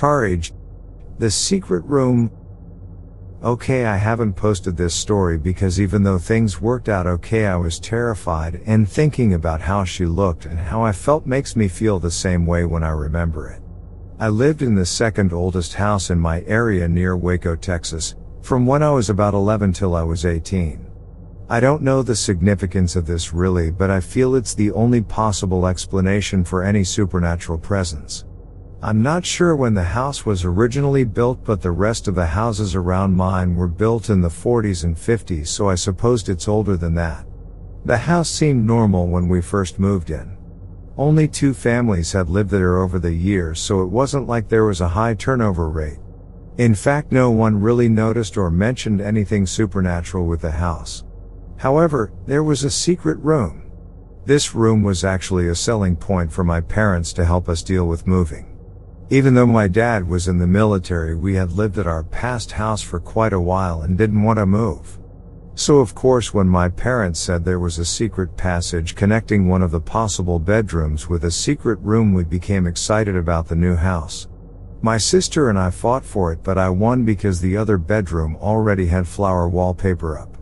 Courage. The secret room. Okay, I haven't posted this story because even though things worked out okay, I was terrified, and thinking about how she looked and how I felt makes me feel the same way when I remember it. I lived in the second oldest house in my area near Waco, Texas, from when I was about 11 till I was 18. I don't know the significance of this really, but I feel it's the only possible explanation for any supernatural presence. I'm not sure when the house was originally built, but the rest of the houses around mine were built in the 40s and 50s, so I supposed it's older than that. The house seemed normal when we first moved in. Only 2 families had lived there over the years, so it wasn't like there was a high turnover rate. In fact, no one really noticed or mentioned anything supernatural with the house. However, there was a secret room. This room was actually a selling point for my parents to help us deal with moving. Even though my dad was in the military, we had lived at our past house for quite a while and didn't want to move. So of course, when my parents said there was a secret passage connecting one of the possible bedrooms with a secret room, we became excited about the new house. My sister and I fought for it, but I won because the other bedroom already had flower wallpaper up.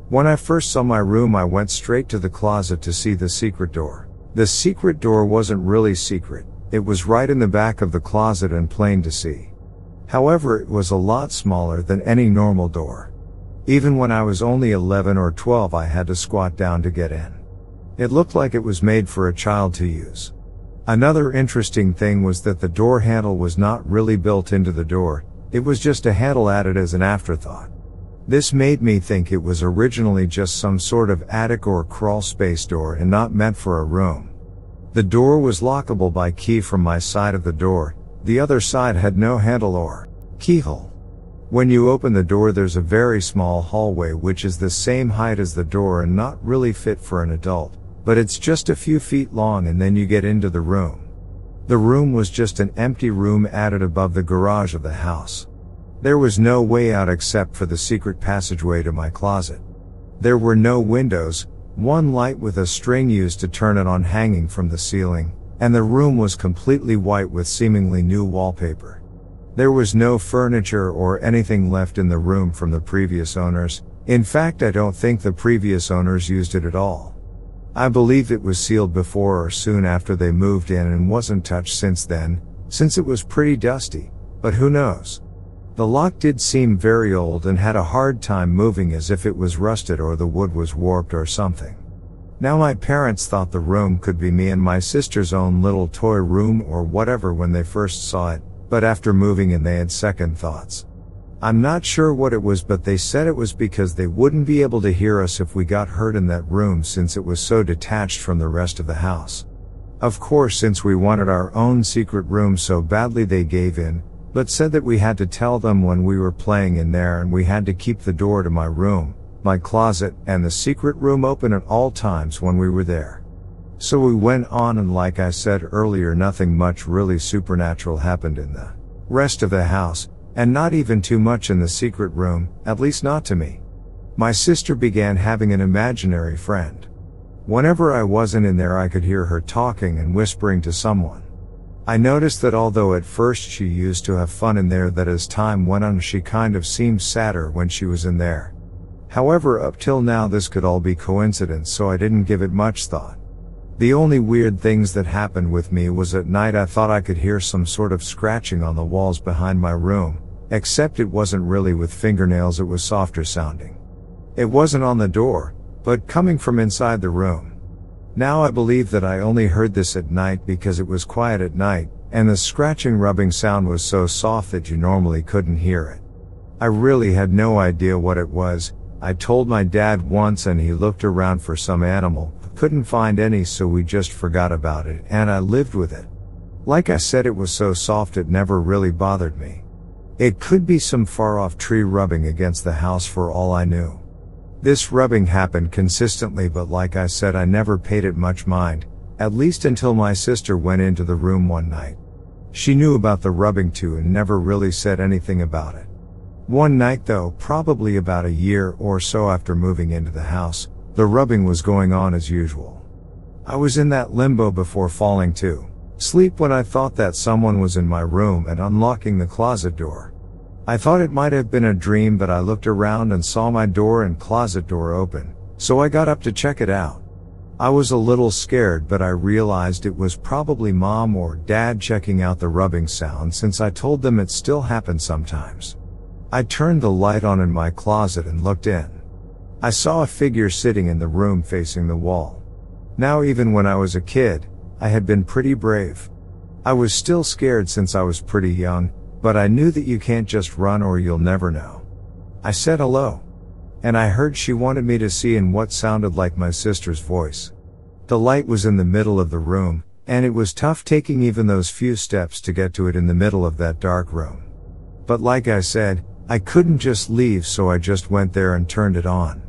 When I first saw my room, I went straight to the closet to see the secret door. The secret door wasn't really secret. It was right in the back of the closet and plain to see. However, it was a lot smaller than any normal door. Even when I was only 11 or 12, I had to squat down to get in. It looked like it was made for a child to use. Another interesting thing was that the door handle was not really built into the door, it was just a handle added as an afterthought. This made me think it was originally just some sort of attic or crawl space door and not meant for a room. The door was lockable by key from my side of the door, the other side had no handle or keyhole. When you open the door, there's a very small hallway which is the same height as the door and not really fit for an adult, but it's just a few feet long, and then you get into the room. The room was just an empty room added above the garage of the house. There was no way out except for the secret passageway to my closet. There were no windows, one light with a string used to turn it on hanging from the ceiling, and the room was completely white with seemingly new wallpaper. There was no furniture or anything left in the room from the previous owners. In fact, I don't think the previous owners used it at all. I believe it was sealed before or soon after they moved in and wasn't touched since then, since it was pretty dusty, but who knows. The lock did seem very old and had a hard time moving, as if it was rusted or the wood was warped or something. Now my parents thought the room could be me and my sister's own little toy room or whatever when they first saw it, but after moving in they had second thoughts. I'm not sure what it was, but they said it was because they wouldn't be able to hear us if we got hurt in that room since it was so detached from the rest of the house. Of course, since we wanted our own secret room so badly, they gave in, but said that we had to tell them when we were playing in there, and we had to keep the door to my room, my closet, and the secret room open at all times when we were there. So we went on, and like I said earlier, nothing much really supernatural happened in the rest of the house, and not even too much in the secret room, at least not to me. My sister began having an imaginary friend. Whenever I wasn't in there, I could hear her talking and whispering to someone. I noticed that although at first she used to have fun in there, that as time went on she kind of seemed sadder when she was in there. However, up till now this could all be coincidence, so I didn't give it much thought. The only weird things that happened with me was at night I thought I could hear some sort of scratching on the walls behind my room, except it wasn't really with fingernails, it was softer sounding. It wasn't on the door, but coming from inside the room. Now I believe that I only heard this at night because it was quiet at night, and the scratching rubbing sound was so soft that you normally couldn't hear it. I really had no idea what it was. I told my dad once and he looked around for some animal, couldn't find any, so we just forgot about it and I lived with it. Like I said, it was so soft it never really bothered me. It could be some far off tree rubbing against the house for all I knew. This rubbing happened consistently, but like I said, I never paid it much mind, at least until my sister went into the room one night. She knew about the rubbing too and never really said anything about it. One night though, probably about a year or so after moving into the house, the rubbing was going on as usual. I was in that limbo before falling too. Sleep when I thought that someone was in my room and unlocking the closet door. I thought it might have been a dream, but I looked around and saw my door and closet door open, so I got up to check it out. I was a little scared, but I realized it was probably mom or dad checking out the rubbing sound, since I told them it still happened sometimes. I turned the light on in my closet and looked in. I saw a figure sitting in the room facing the wall. Now, even when I was a kid, I had been pretty brave. I was still scared since I was pretty young, but I knew that you can't just run or you'll never know. I said hello. And I heard she wanted me to see in what sounded like my sister's voice. The light was in the middle of the room, and it was tough taking even those few steps to get to it in the middle of that dark room. But like I said, I couldn't just leave, so I just went there and turned it on.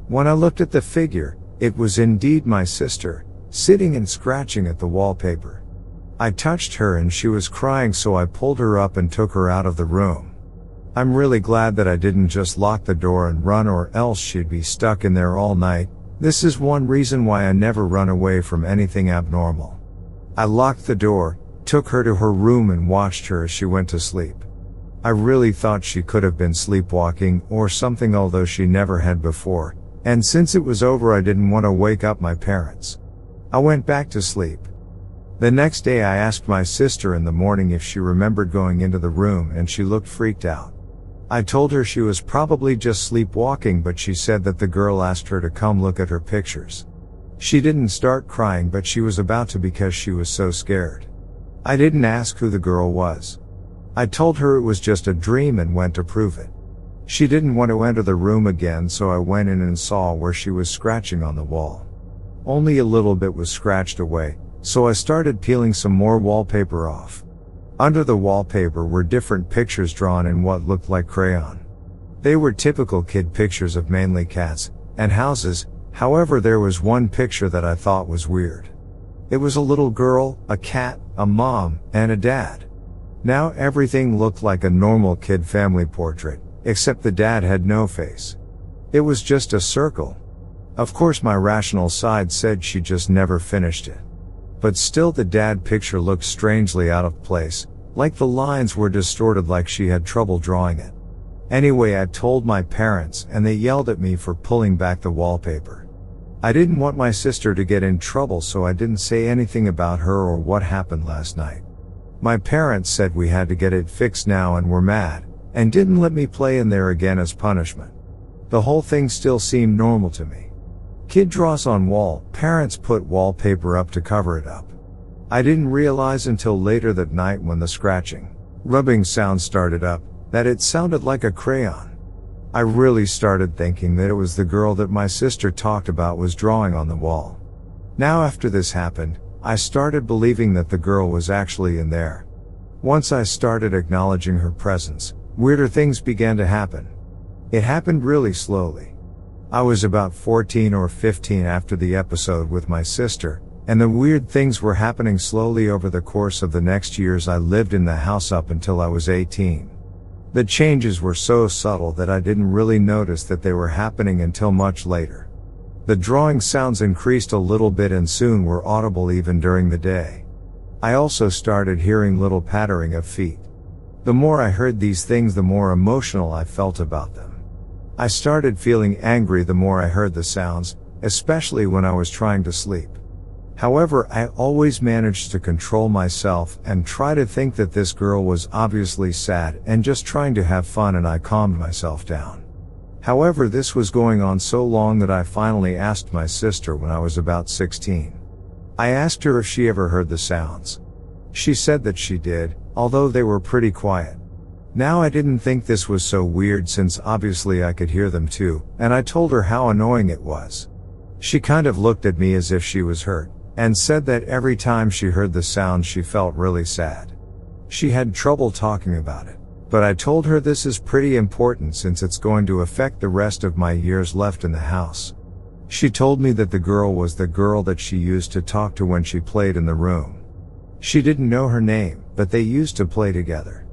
When I looked at the figure, it was indeed my sister, sitting and scratching at the wallpaper. I touched her and she was crying, so I pulled her up and took her out of the room. I'm really glad that I didn't just lock the door and run, or else she'd be stuck in there all night. This is one reason why I never run away from anything abnormal. I locked the door, took her to her room and watched her as she went to sleep. I really thought she could have been sleepwalking or something, although she never had before, and since it was over I didn't want to wake up my parents. I went back to sleep. The next day I asked my sister in the morning if she remembered going into the room, and she looked freaked out. I told her she was probably just sleepwalking, but she said that the girl asked her to come look at her pictures. She didn't start crying, but she was about to because she was so scared. I didn't ask who the girl was. I told her it was just a dream and went to prove it. She didn't want to enter the room again, so I went in and saw where she was scratching on the wall. Only a little bit was scratched away, so I started peeling some more wallpaper off. Under the wallpaper were different pictures drawn in what looked like crayon. They were typical kid pictures of mainly cats and houses. However, there was one picture that I thought was weird. It was a little girl, a cat, a mom, and a dad. Now everything looked like a normal kid family portrait, except the dad had no face. It was just a circle. Of course, my rational side said she just never finished it. But still, the dad picture looked strangely out of place, like the lines were distorted, like she had trouble drawing it. Anyway, I told my parents and they yelled at me for pulling back the wallpaper. I didn't want my sister to get in trouble, so I didn't say anything about her or what happened last night. My parents said we had to get it fixed now and were mad, and didn't let me play in there again as punishment. The whole thing still seemed normal to me. Kid draws on wall, parents put wallpaper up to cover it up. I didn't realize until later that night, when the scratching, rubbing sound started up, that it sounded like a crayon. I really started thinking that it was the girl that my sister talked about was drawing on the wall. Now, after this happened, I started believing that the girl was actually in there. Once I started acknowledging her presence, weirder things began to happen. It happened really slowly. I was about 14 or 15 after the episode with my sister, and the weird things were happening slowly over the course of the next years I lived in the house up until I was 18. The changes were so subtle that I didn't really notice that they were happening until much later. The drawing sounds increased a little bit and soon were audible even during the day. I also started hearing little pattering of feet. The more I heard these things, the more emotional I felt about them. I started feeling angry the more I heard the sounds, especially when I was trying to sleep. However, I always managed to control myself and try to think that this girl was obviously sad and just trying to have fun, and I calmed myself down. However, this was going on so long that I finally asked my sister when I was about 16. I asked her if she ever heard the sounds. She said that she did, although they were pretty quiet. Now, I didn't think this was so weird since obviously I could hear them too, and I told her how annoying it was. She kind of looked at me as if she was hurt, and said that every time she heard the sound she felt really sad. She had trouble talking about it, but I told her this is pretty important since it's going to affect the rest of my years left in the house. She told me that the girl was the girl that she used to talk to when she played in the room. She didn't know her name, but they used to play together.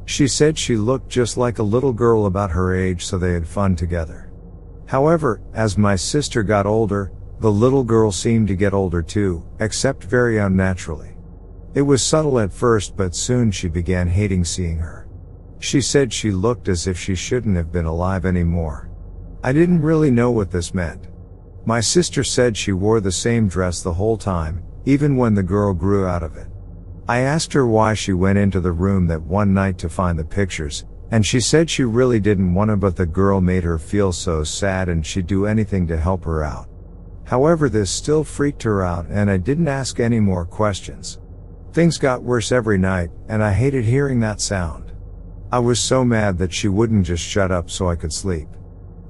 She said she looked just like a little girl about her age, so they had fun together. However, as my sister got older, the little girl seemed to get older too, except very unnaturally. It was subtle at first, but soon she began hating seeing her. She said she looked as if she shouldn't have been alive anymore. I didn't really know what this meant. My sister said she wore the same dress the whole time, even when the girl grew out of it. I asked her why she went into the room that one night to find the pictures, and she said she really didn't want to, but the girl made her feel so sad and she'd do anything to help her out. However, this still freaked her out and I didn't ask any more questions. Things got worse every night, and I hated hearing that sound. I was so mad that she wouldn't just shut up so I could sleep.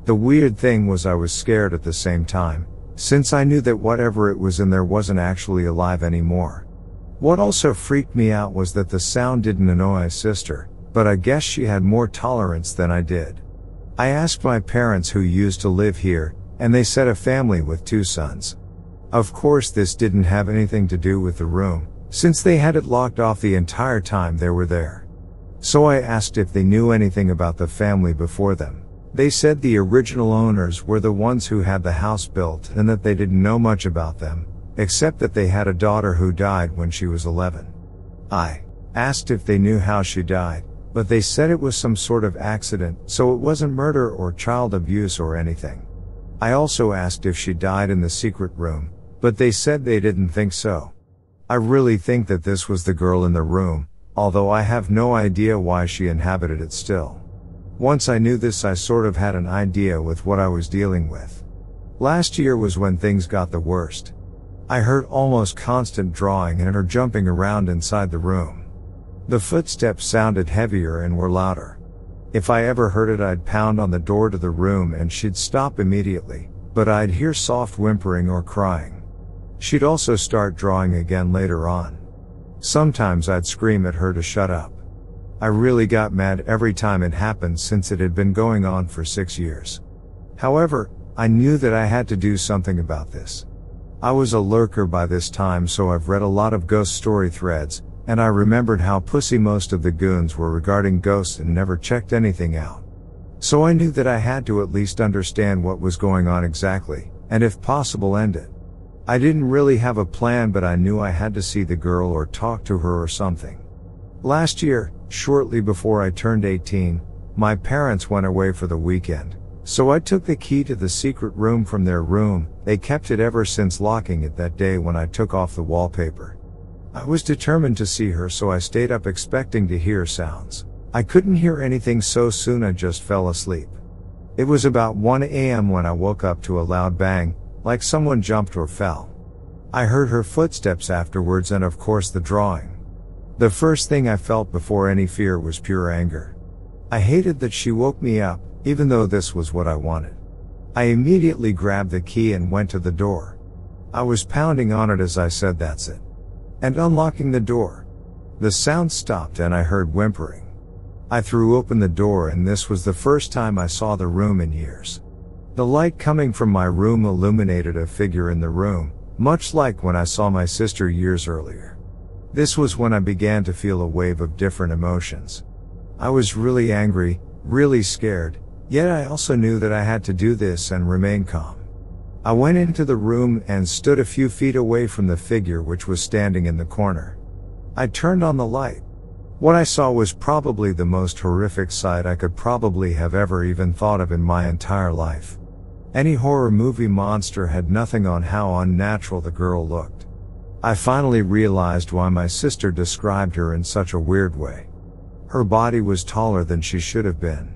The weird thing was I was scared at the same time, since I knew that whatever it was in there wasn't actually alive anymore. What also freaked me out was that the sound didn't annoy my sister, but I guess she had more tolerance than I did. I asked my parents who used to live here, and they said a family with 2 sons. Of course, this didn't have anything to do with the room, since they had it locked off the entire time they were there. So I asked if they knew anything about the family before them. They said the original owners were the ones who had the house built and that they didn't know much about them, except that they had a daughter who died when she was 11. I asked if they knew how she died, but they said it was some sort of accident, so it wasn't murder or child abuse or anything. I also asked if she died in the secret room, but they said they didn't think so. I really think that this was the girl in the room, although I have no idea why she inhabited it still. Once I knew this, I sort of had an idea with what I was dealing with. Last year was when things got the worst. I heard almost constant drawing and her jumping around inside the room. The footsteps sounded heavier and were louder. If I ever heard it, I'd pound on the door to the room and she'd stop immediately, but I'd hear soft whimpering or crying. She'd also start drawing again later on. Sometimes I'd scream at her to shut up. I really got mad every time it happened since it had been going on for 6 years. However, I knew that I had to do something about this. I was a lurker by this time, so I've read a lot of ghost story threads, and I remembered how pussy most of the goons were regarding ghosts and never checked anything out. So I knew that I had to at least understand what was going on exactly, and if possible end it. I didn't really have a plan, but I knew I had to see the girl or talk to her or something. Last year, shortly before I turned 18, my parents went away for the weekend, so I took the key to the secret room from their room. They kept it ever since locking it that day when I took off the wallpaper. I was determined to see her, so I stayed up expecting to hear sounds. I couldn't hear anything, so soon I just fell asleep. It was about 1 a.m. when I woke up to a loud bang, like someone jumped or fell. I heard her footsteps afterwards and of course the drawing. The first thing I felt before any fear was pure anger. I hated that she woke me up, even though this was what I wanted. I immediately grabbed the key and went to the door. I was pounding on it as I said, "That's it," and unlocking the door. The sound stopped and I heard whimpering. I threw open the door, and this was the first time I saw the room in years. The light coming from my room illuminated a figure in the room, much like when I saw my sister years earlier. This was when I began to feel a wave of different emotions. I was really angry, really scared, yet I also knew that I had to do this and remain calm. I went into the room and stood a few feet away from the figure which was standing in the corner. I turned on the light. What I saw was probably the most horrific sight I could probably have ever even thought of in my entire life. Any horror movie monster had nothing on how unnatural the girl looked. I finally realized why my sister described her in such a weird way. Her body was taller than she should have been.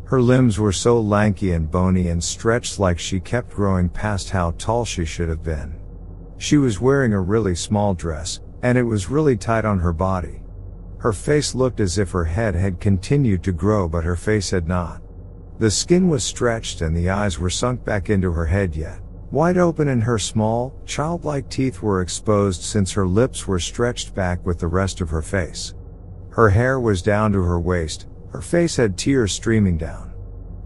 Her limbs were so lanky and bony and stretched like she kept growing past how tall she should have been. She was wearing a really small dress, and it was really tight on her body. Her face looked as if her head had continued to grow, but her face had not. The skin was stretched and the eyes were sunk back into her head yet wide open, and her small, childlike teeth were exposed since her lips were stretched back with the rest of her face. Her hair was down to her waist, her face had tears streaming down.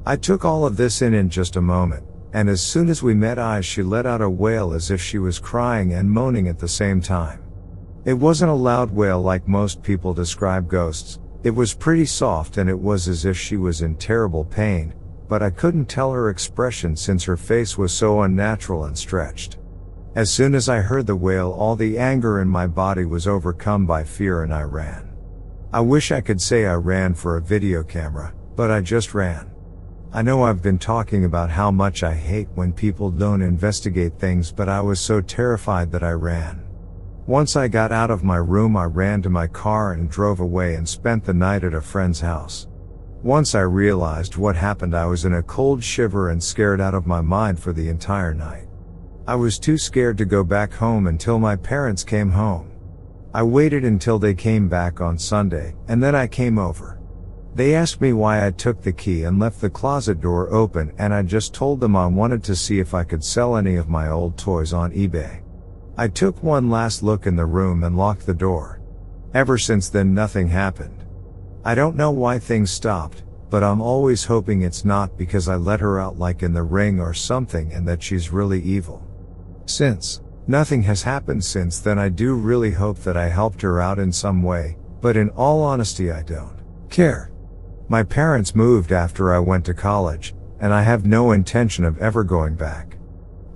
I took all of this in just a moment, and as soon as we met eyes she let out a wail as if she was crying and moaning at the same time. It wasn't a loud wail like most people describe ghosts. It was pretty soft and it was as if she was in terrible pain, but I couldn't tell her expression since her face was so unnatural and stretched. As soon as I heard the wail, all the anger in my body was overcome by fear and I ran. I wish I could say I ran for a video camera, but I just ran. I know I've been talking about how much I hate when people don't investigate things, but I was so terrified that I ran. Once I got out of my room, I ran to my car and drove away and spent the night at a friend's house. Once I realized what happened, I was in a cold shiver and scared out of my mind for the entire night. I was too scared to go back home until my parents came home. I waited until they came back on Sunday, and then I came over. They asked me why I took the key and left the closet door open, and I just told them I wanted to see if I could sell any of my old toys on eBay. I took one last look in the room and locked the door. Ever since then, nothing happened. I don't know why things stopped, but I'm always hoping it's not because I let her out like in The Ring or something and that she's really evil. Since nothing has happened since then, I do really hope that I helped her out in some way, but in all honesty, I don't care. My parents moved after I went to college, and I have no intention of ever going back.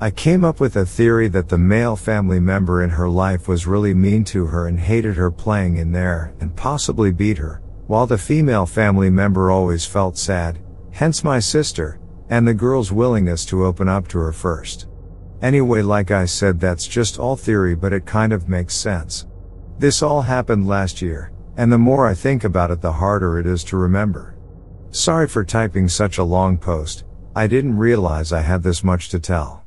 I came up with a theory that the male family member in her life was really mean to her and hated her playing in there, and possibly beat her, while the female family member always felt sad, hence my sister, and the girl's willingness to open up to her first. Anyway, like I said, that's just all theory, but it kind of makes sense. This all happened last year, and the more I think about it, the harder it is to remember. Sorry for typing such a long post. I didn't realize I had this much to tell.